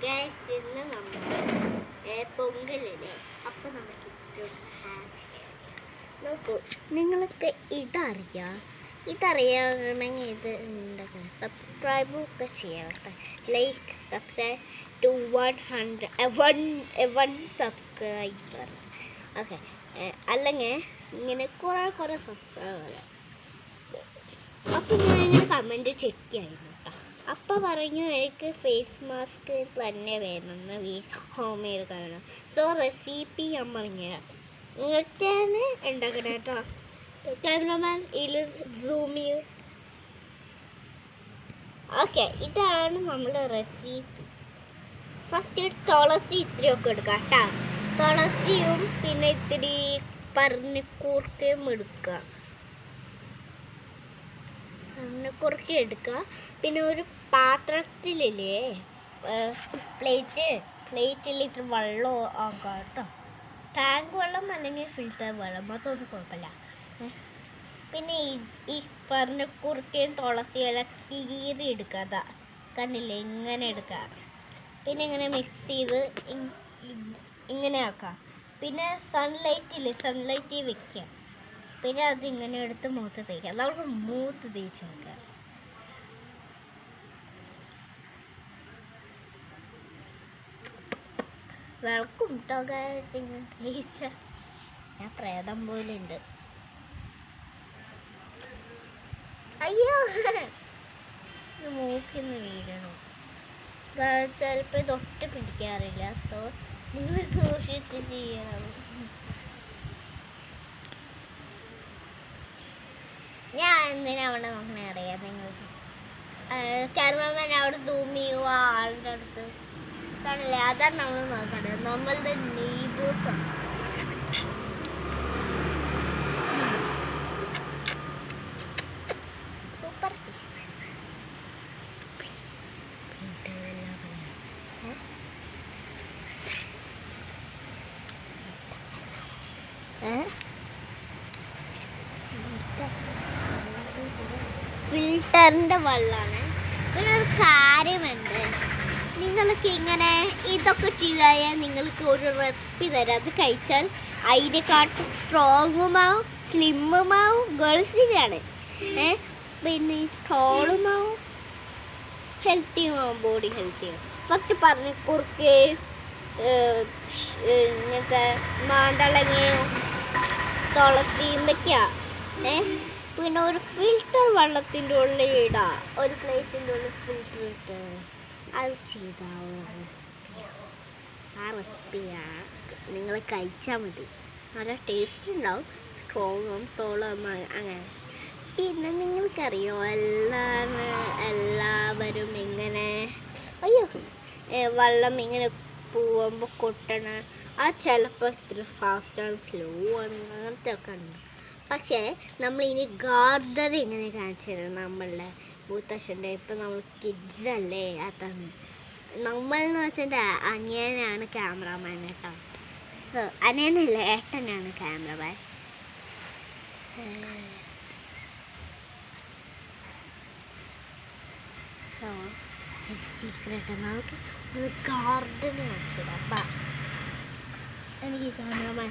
Guys ഇന്ന് നമ്മൾ പൊങ്കലല്ലേ, അപ്പം നമുക്ക് നോക്കൂ. നിങ്ങൾക്ക് ഇതറിയാമെങ്കിൽ ഇത് ഉണ്ടാക്കണം. സബ്സ്ക്രൈബും ഒക്കെ ചെയ്യട്ടെ. Like subscribe to 1 subscriber. Okay, അല്ലെങ്കിൽ ഇങ്ങനെ കുറേ സബ്സ്ക്രൈബർ. അപ്പം ഞാൻ ഇങ്ങനെ കമൻറ്റ് ചെക്ക് ചെയ്യുന്നു കേട്ടോ. അപ്പം പറഞ്ഞു എനിക്ക് ഫേസ് മാസ്ക് തന്നെ വേണമെന്ന് ഹോം മെയ്ഡ് കാരണം. സോ റെസിപ്പി ഞാൻ പറഞ്ഞുതരാം. ഇങ്ങനെയാണ് ഉണ്ടാക്കണം കേട്ടോ. ക്യാമറമാൻ ഇതിൽ സൂം ചെയ്യും. ഓക്കെ, ഇതാണ് നമ്മുടെ റെസിപ്പി. ഫസ്റ്റ് തുളസി ഇത്രയൊക്കെ എടുക്കുക കേട്ടോ. തുളസിയും പിന്നെ ഇത്തിരി പനിക്കൂർക്കയും എടുക്കുക. കുറുക്കി എടുക്കുക. പിന്നെ ഒരു പാത്രത്തിലില്ലേ പ്ലേറ്റിൽ ഇത്തിരി വെള്ളം ആക്കുക കേട്ടോ. ടാങ്ക് വെള്ളം അല്ലെങ്കിൽ ഫിൽറ്റർ വെള്ളം, അതൊന്നും കുഴപ്പമില്ല. പിന്നെ ഈ പനിക്കൂർക്കയും തുളസിയെല്ലാം കീറി എടുക്കുക. കണ്ടില്ലേ, ഇങ്ങനെ എടുക്കുക. പിന്നെ ഇങ്ങനെ മിക്സ് ചെയ്ത് ഇങ്ങനെ ആക്കുക. പിന്നെ സൺലൈറ്റിൽ വെക്കുക. പിന്നെ അതിങ്ങനെ എടുത്ത് മൂത്ത് തേക്കുക. നമുക്ക് മൂത്ത് തേച്ച് വെക്കാം. വിളക്കും കേട്ടോ ഗൈസ്. ഇങ്ങനെ തേച്ച ഞാൻ പ്രേതം പോലെ ഉണ്ട്. അയ്യോ, മൂക്കിന്ന് വീഴണം. ചിലപ്പോൾ ഇതൊട്ട് പിടിക്കാറില്ല. സോ നിങ്ങൾ സൂക്ഷിച്ച് ചെയ്യണം. ഞാൻ എന്തിനാ അവിടെ നോക്കണേ അറിയാം നിങ്ങൾക്ക്. ക്യാമറമാൻ അവിടെ സൂം ചെയ്യുക ആളുടെ അടുത്ത് കാണില്ലേ, അതാണ് നമ്മൾ നോക്കണത്. നമ്മളുടെ നെയ്ബേഴ്സാണ്. സൂപ്പർ. ഫിൽറ്ററിൻ്റെ വെള്ളമാണ്. പിന്നെ ഒരു കാര്യമുണ്ട്, നിങ്ങൾക്ക് ഇങ്ങനെ ഇതൊക്കെ ചെയ്താൽ നിങ്ങൾക്ക് ഒരു റെസിപ്പി തരാം. അത് കഴിച്ചാൽ അതിനെക്കാട്ടും സ്ട്രോങ്ങുമാവും സ്ലിമ്മുമാവും ഗേൾസിനാണ്. പിന്നെ ടോളുമാവും ഹെൽത്തിയുമാവും, ബോഡി ഹെൽത്തിയും. ഫസ്റ്റ് പനിക്കൂർക്ക, ഇങ്ങനത്തെ മാന്തളങ്ങയും തുളസിയും വയ്ക്കുക. പിന്നെ ഒരു ഫിൽറ്റർ വെള്ളത്തിൻ്റെ ഉള്ളിൽ ഇടുക. ഒരു പ്ലേറ്റിൻ്റെ ഉള്ളിൽ ഫിൽറ്റർ ഇട്ട് അത് ചെയ്താൽ റെസിപ്പിയാണ് നിങ്ങൾ കഴിച്ചാൽ മതി. നല്ല ടേസ്റ്റ് ഉണ്ടാവും, സ്ട്രോങ്ങും ടോളും അങ്ങനെ. പിന്നെ നിങ്ങൾക്കറിയോ എല്ലാവരും ഇങ്ങനെ വെള്ളം ഇങ്ങനെ പോകുമ്പോൾ കൊട്ടണ അത് ചിലപ്പോൾ ഇത്തിരി ഫാസ്റ്റാണ്, സ്ലോ ആണ്, അങ്ങനത്തെ ഒക്കെ ഉണ്ട്. പക്ഷേ നമ്മളിനി ഗാർഡൻ ഇങ്ങനെ കാണിച്ചു തരാം. നമ്മളുടെ മുത്തശ്ശൻ്റെ ഇപ്പം നമ്മൾ കിഡ്സ് അല്ലേ, അതാണ് നമ്മളെന്ന് വെച്ചാൽ അനിയനാണ് ക്യാമറാമാൻ കേട്ടോ. സോ അനിയനല്ല, ഏട്ടനാണ് ക്യാമറമാൻ. സോ സീക്രട്ട് നമുക്ക് ഗാർഡൻ കാണിച്ചു തരാം. എനിക്ക് ക്യാമറമാൻ